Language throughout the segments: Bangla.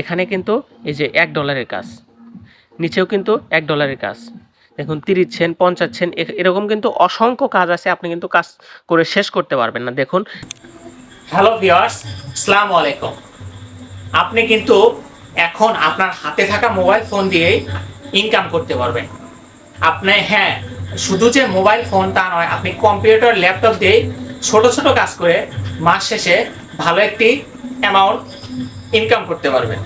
এখানে কিন্তু এই যে $1 কাজ, নিচেও কিন্তু $1 কাজ, দেখুন 30 সেন্ট 50 সেন্ট এরকম কিন্তু অসংখ্য কাজ আছে, আপনি কিন্তু কাজ করে শেষ করতে পারবেন না। দেখুন, হ্যালো ভিউয়ার্স, আসসালামু আলাইকুম। আপনি কিন্তু এখন আপনার হাতে থাকা মোবাইল ফোন দিয়েই ইনকাম করতে পারবেন। আপনি শুধু যে মোবাইল ফোন তা নয়, আপনি কম্পিউটার ল্যাপটপ দিয়ে ছোট ছোট কাজ করে মাস শেষে ভালো একটি অ্যামাউন্ট ইনকাম করতে পারবেন।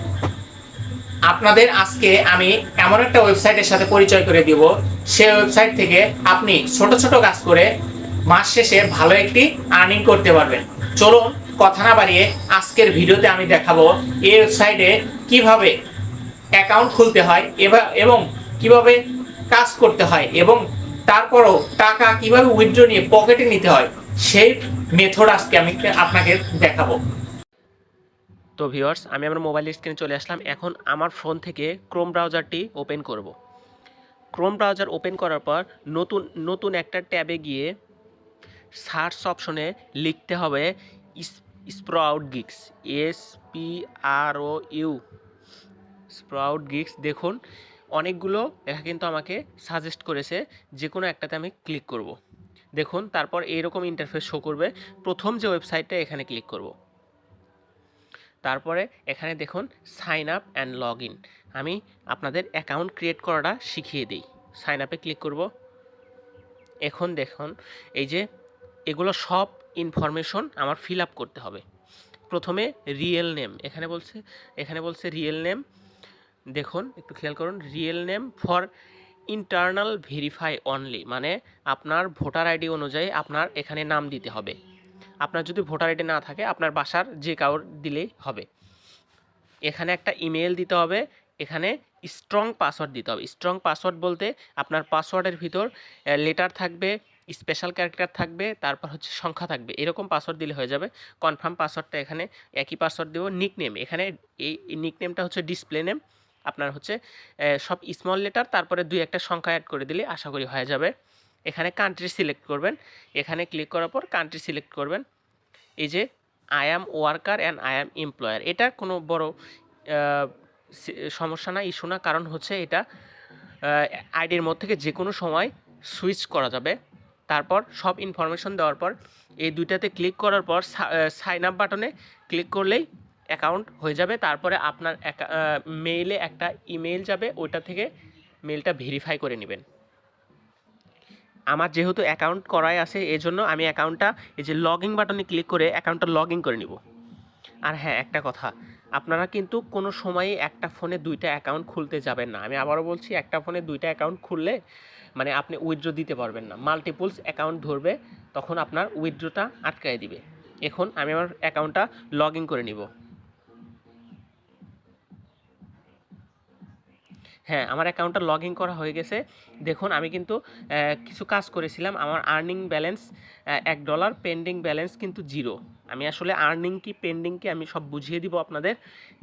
আপনাদের আজকে আমি এমন একটা ওয়েবসাইটের সাথে পরিচয় করে দিব, সেই ওয়েবসাইট থেকে আপনি ছোট ছোট কাজ করে মাস শেষে ভালো একটি আর্নিং করতে পারবেন। চলুন কথা না বাড়িয়ে আজকের ভিডিওতে আমি দেখাবো এই ওয়েবসাইটে কিভাবে অ্যাকাউন্ট খুলতে হয় এবং কিভাবে কাজ করতে হয় এবং তারপরও টাকা কিভাবে উইথড্র নিয়ে পকেটে নিতে হয়, সেই মেথড আজকে আমি আপনাকে দেখাবো। তো ভিউয়ার্স, আমি আমার মোবাইলের স্ক্রিনে চলে আসলাম। এখন আমার ফোন থেকে ক্রোম ব্রাউজারটি ওপেন করব। ক্রোম ব্রাউজার ওপেন করার পর নতুন একটা ট্যাবে গিয়ে সার্চ অপশনে লিখতে হবে SproutGigs, SPROU, SproutGigs। দেখুন, অনেকগুলো লেখা কিন্তু আমাকে সাজেস্ট করেছে, যে কোনো একটাতে আমি ক্লিক করব। দেখুন, তারপর এইরকম ইন্টারফেস শো করবে। প্রথম যে ওয়েবসাইটটা, এখানে ক্লিক করব। তারপরে এখানে দেখুন sign up and log in. আমি আপনাদের অ্যাকাউন্ট ক্রিয়েট করাটা শিখিয়ে দিই। সাইন আপে ক্লিক করব। এখন দেখুন, এই যে এগুলো সব ইনফরমেশন আমার ফিল আপ করতে হবে। প্রথমে রিয়েল নেম, এখানে বলছে রিয়েল নেম। দেখুন, একটু খেয়াল করুন, real name for internal verify only, মানে আপনার ভোটার আইডি অনুযায়ী আপনার এখানে নাম দিতে হবে। আপনার যদি ভোটার আইডি না থাকে, আপনার বাসার যে কাউর দিলেই হবে। এখানে একটা ইমেল দিতে হবে, এখানে স্ট্রং পাসওয়ার্ড দিতে হবে। স্ট্রং পাসওয়ার্ড বলতে আপনার পাসওয়ার্ডের ভিতর লেটার থাকবে, স্পেশাল ক্যারেক্টার থাকবে, তারপর হচ্ছে সংখ্যা থাকবে, এরকম পাসওয়ার্ড দিলে হয়ে যাবে। কনফার্ম পাসওয়ার্ডটা এখানে একই পাসওয়ার্ড দেবো। নিকনেম, এখানে এই নিকনেমটা হচ্ছে ডিসপ্লে নেম, আপনার হচ্ছে সব স্মল লেটার, তারপরে 2-1 সংখ্যা অ্যাড করে দিলে আশা করি হয়ে যাবে। এখানে কান্ট্রি সিলেক্ট করবেন, এখানে ক্লিক করার পর কান্ট্রি সিলেক্ট করবেন। এই যে I am worker and I am employer, এটা কোনো বড় সমস্যা না, ইস্যু না, কারণ হচ্ছে এটা আইডির মধ্যে থেকে যে কোনো সময় সুইচ করা যাবে। তারপর সব ইনফরমেশন দেওয়ার পর এই দুইটাতে ক্লিক করার পর সাইন আপ বাটনে ক্লিক করলেই অ্যাকাউন্ট হয়ে যাবে। তারপরে আপনার মেইলে একটা ইমেল যাবে, ওইটা থেকে মেইলটা ভেরিফাই করে নেবেন। আমার যেহেতু অ্যাকাউন্ট করাই আছে, এজন্য আমি অ্যাকাউন্টটা এই যে লগ ইন বাটনে ক্লিক করে অ্যাকাউন্টটা লগ ইন করে নিব। আর হ্যাঁ, একটা কথা, আপনারা কিন্তু কোনো সময়ই একটা ফোনে 2টা অ্যাকাউন্ট খুলতে যাবেন না। আমি আবারও বলছি, একটা ফোনে 2টা অ্যাকাউন্ট খুললে মানে আপনি উইথড্র দিতে পারবেন না, মাল্টিপলস অ্যাকাউন্ট ধরবে, তখন আপনার উইথড্রটা আটকায় দিবে। এখন আমি আমার অ্যাকাউন্টটা লগ ইন করে নিব। হ্যাঁ, আমার অ্যাকাউন্টটা লগ ইন করা হয়ে গেছে। দেখুন, আমি কিন্তু কিছু কাজ করেছিলাম। আমার আর্নিং ব্যালেন্স $1, পেন্ডিং ব্যালেন্স কিন্তু 0। আমি আসলে আর্নিং কি পেন্ডিং কি আমি সব বুঝিয়ে দিব আপনাদের।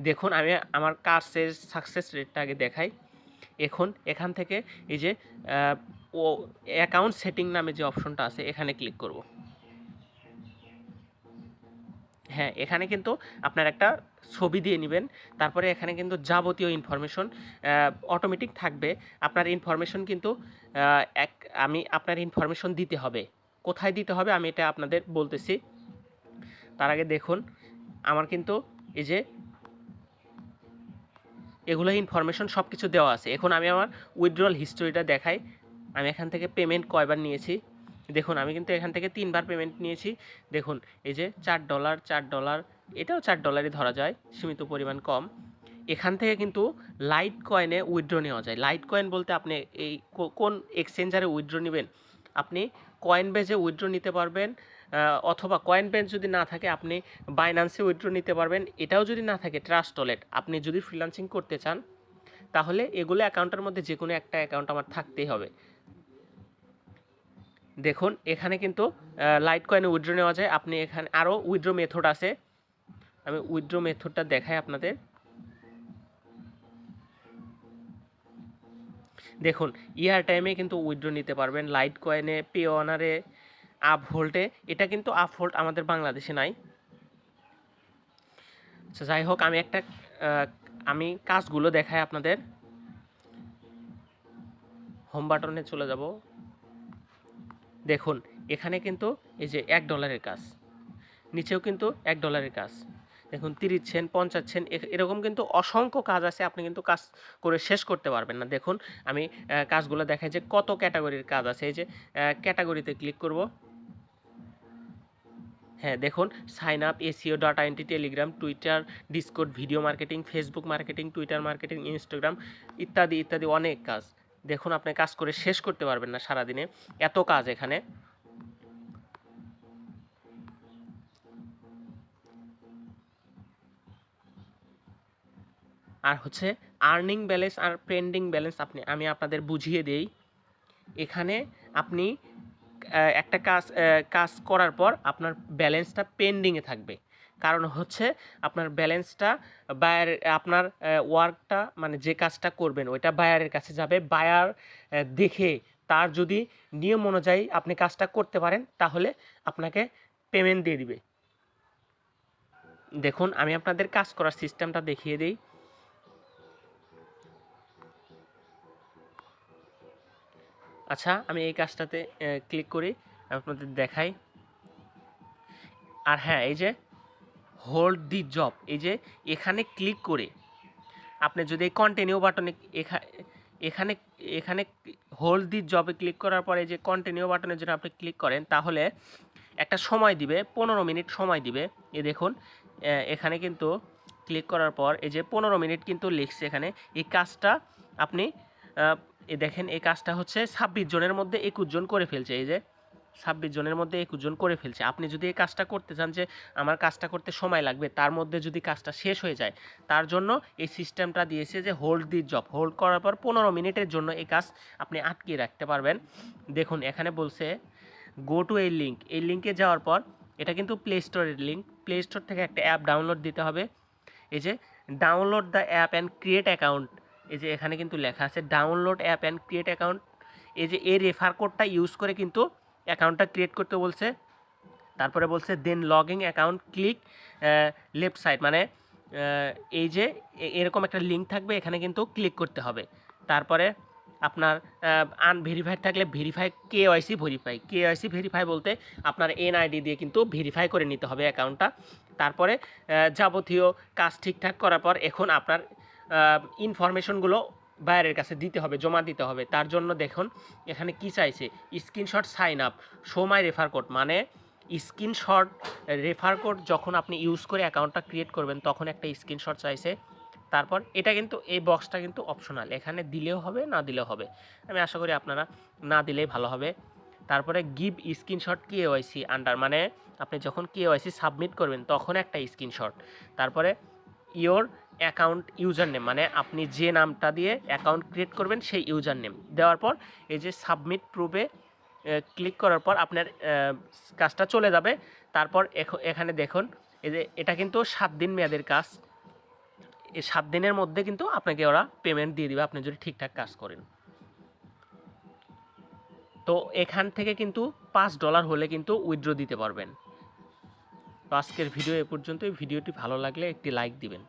দেখুন, আমি আমার কাজের সাকসেস রেটটা আগে দেখাই। এখন এখান থেকে এই যে অ্যাকাউন্ট সেটিং নামে যে অপশনটা আছে, এখানে ক্লিক করব। হ্যাঁ, এখানে কিন্তু আপনার একটা ছবি দিয়ে নেবেন। তারপরে এখানে কিন্তু যাবতীয় ইনফরমেশন অটোমেটিক থাকবে। আপনার ইনফরমেশন কিন্তু আপনার ইনফরমেশন দিতে হবে। কোথায় দিতে হবে আমি এটা আপনাদের বলতেছি। তার আগে দেখুন, আমার কিন্তু এই যে এগুলো ইনফরমেশন সব কিছু দেওয়া আছে। এখন আমি আমার উইথড্রল হিস্টোরিটা দেখাই। আমি এখান থেকে পেমেন্ট কয়বার নিয়েছি দেখুন, আমি কিন্তু এখান থেকে 3বার পেমেন্ট নিয়েছি। দেখুন, এই যে $4, $4, এটাও $4ই ধরা যায়, সীমিত পরিমাণ কম। এখান থেকে কিন্তু লাইট কয়েনে উইথড্র নেওয়া যায়। লাইট কয়েন বলতে আপনি এই কোন এক্সচেঞ্জারে উইথড্র নেবেন, আপনি কয়েনবেজে উইথড্র নিতে পারবেন, অথবা কয়েনবেজ যদি না থাকে আপনি বাইন্যান্সে উইথড্র নিতে পারবেন। এটাও যদি না থাকে ট্রাস্ট ওয়ালেট, আপনি যদি ফ্রিল্যান্সিং করতে চান তাহলে এগুলো অ্যাকাউন্টের মধ্যে যে কোনো একটা অ্যাকাউন্ট আমার থাকতেই হবে। দেখুন, এখানে কিন্তু লাইট কয়েনে উইথড্র নেওয়া যায়। আপনি এখানে আরও উইথড্র মেথড আছে, আমি উইথড্র মেথডটা দেখাই আপনাদের। দেখুন, ইয়ার টাইমে কিন্তু উইথড্র নিতে পারবেন লাইট কয়েনে, পে অনারে, আপ হোল্ডে। এটা কিন্তু আপ হোল্ড আমাদের বাংলাদেশে নাই। আচ্ছা, যাই হোক, আমি একটা আমি কাজগুলো দেখাই আপনাদের। হোম বাটনে চলে যাব। দেখুন এখানে কিন্তু এই যে $1 কাজ, নিচেও কিন্তু $1 কাজ। দেখুন 30 সেন্ট, 50 সেন্ট, এরকম কিন্তু অসংখ্য কাজ আছে, আপনি কিন্তু কাজ করে শেষ করতে পারবেন না। দেখুন আমি কাজগুলো দেখাই যে কত ক্যাটাগরির কাজ আছে। এই যে ক্যাটাগরিতে ক্লিক করব। হ্যাঁ দেখুন, sign up, SEO, data entry, Telegram, Twitter, Discord, video marketing, Facebook marketing, Twitter marketing, Instagram ইত্যাদি ইত্যাদি অনেক কাজ। দেখুন আপনি কাজ করে শেষ করতে পারবেন না সারাদিনে, এত কাজ এখানে। আর হচ্ছে আর্নিং ব্যালেন্স আর পেন্ডিং ব্যালেন্স আমি আপনাদের বুঝিয়ে দেই। এখানে আপনি একটা কাজ করার পর আপনার ব্যালেন্সটা পেন্ডিংয়ে থাকবে, কারণ হচ্ছে আপনার ব্যালেন্সটা আপনার ওয়ার্কটা মানে যে কাজটা করবেন ওইটা বায়ারের কাছে যাবে। বায়ার দেখে তার যদি নিয়ম অনুযায়ী আপনি কাজটা করতে পারেন তাহলে আপনাকে পেমেন্ট দিয়ে দিবে। দেখুন আমি আপনাদের কাজ করার সিস্টেমটা দেখিয়ে দিই। আচ্ছা আমি এই কাজটাতে ক্লিক করি, আপনাদের দেখাই। আর হ্যাঁ, এই যে হোল্ড দি জব, এই যে এখানে ক্লিক করে আপনি যদি এই কন্টিনিউ বাটনে এখানে এখানে হোল্ড দি জবে ক্লিক করার পরে যে কন্টিনিউ বাটনের জন্য আপনি ক্লিক করেন তাহলে একটা সময় দিবে, 15 মিনিট সময় দিবে। এই দেখুন এখানে কিন্তু ক্লিক করার পর এই যে 15 মিনিট কিন্তু লিখছে এখানে। এই কাজটা আপনি দেখেন, এই কাজটা হচ্ছে 26 জনের মধ্যে 21 জন করে ফেলছে। এই যে 26 জনের মধ্যে 21 জন করে ফেলছে। আপনি যদি এই কাজটা করতে চান যে আমার কাজটা করতে সময় লাগবে, তার মধ্যে যদি কাজটা শেষ হয়ে যায়, তার জন্য এই সিস্টেমটা দিয়েছে যে হোল্ড দি জব। হোল্ড করার পর 15 মিনিটের জন্য এই কাজ আপনি আটকিয়ে রাখতে পারবেন। দেখুন এখানে বলছে গো টু এই লিঙ্ক, এই লিঙ্কে যাওয়ার পর এটা কিন্তু প্লে স্টোরের লিঙ্ক। প্লে স্টোর থেকে একটা অ্যাপ ডাউনলোড দিতে হবে। এই যে download the app and create account, এই যে এখানে কিন্তু লেখা আছে download app and create account. এই যে এই রেফার কোডটা ইউজ করে কিন্তু অ্যাকাউন্টটা ক্রিয়েট করতে বলছে। তারপরে বলছে then login account click left side, মানে এই যে এরকম একটা লিঙ্ক থাকবে, এখানে কিন্তু ক্লিক করতে হবে। তারপরে আপনার আনভেরিফাইড থাকলে ভেরিফাই, কেওয়াইসি ভেরিফাই বলতে আপনার এনআইডি দিয়ে কিন্তু ভেরিফাই করে নিতে হবে অ্যাকাউন্টটা। তারপরে যাবতীয় কাজ ঠিকঠাক করার পর এখন আপনার ইনফরমেশনগুলো বায়ারের কাছে দিতে হবে, জমা দিতে হবে। তার জন্য দেখুন এখানে কি চাইছে, screenshot sign up, show my refer code, মানে স্ক্রিনশট রেফার কোড যখন আপনি ইউজ করে অ্যাকাউন্টটা ক্রিয়েট করবেন তখন একটা স্ক্রিনশট চাইছে। তারপর এটা কিন্তু এই বক্সটা কিন্তু অপশনাল, এখানে দিলেও হবে না দিলেও হবে, আমি আশা করি আপনারা না দিলেই ভালো হবে। তারপরে গিভ স্ক্রিনশট কেওয়াইসি আন্ডার, মানে আপনি যখন কেওয়াইসি সাবমিট করবেন তখন একটা স্ক্রিনশট। তারপরে ইওর অ্যাকাউন্ট ইউজার নেম, মানে আপনি যে নামটা দিয়ে অ্যাকাউন্ট ক্রিয়েট করবেন সেই ইউজার নেম দেওয়ার পর এই যে সাবমিট প্রুফে ক্লিক করার পর আপনার কাজটা চলে যাবে। তারপর এখানে দেখুন এই যে এটা কিন্তু 7 দিন মেয়াদের কাজ। এই 7 দিনের মধ্যে কিন্তু আপনাকে ওরা পেমেন্ট দিয়ে দিবে আপনি যদি ঠিকঠাক কাজ করেন। তো এখান থেকে কিন্তু $5 হলে কিন্তু উইথড্র দিতে পারবেন। তো আজকের ভিডিও এ পর্যন্তই। ভিডিওটি ভালো লাগলে একটি লাইক দিবেন।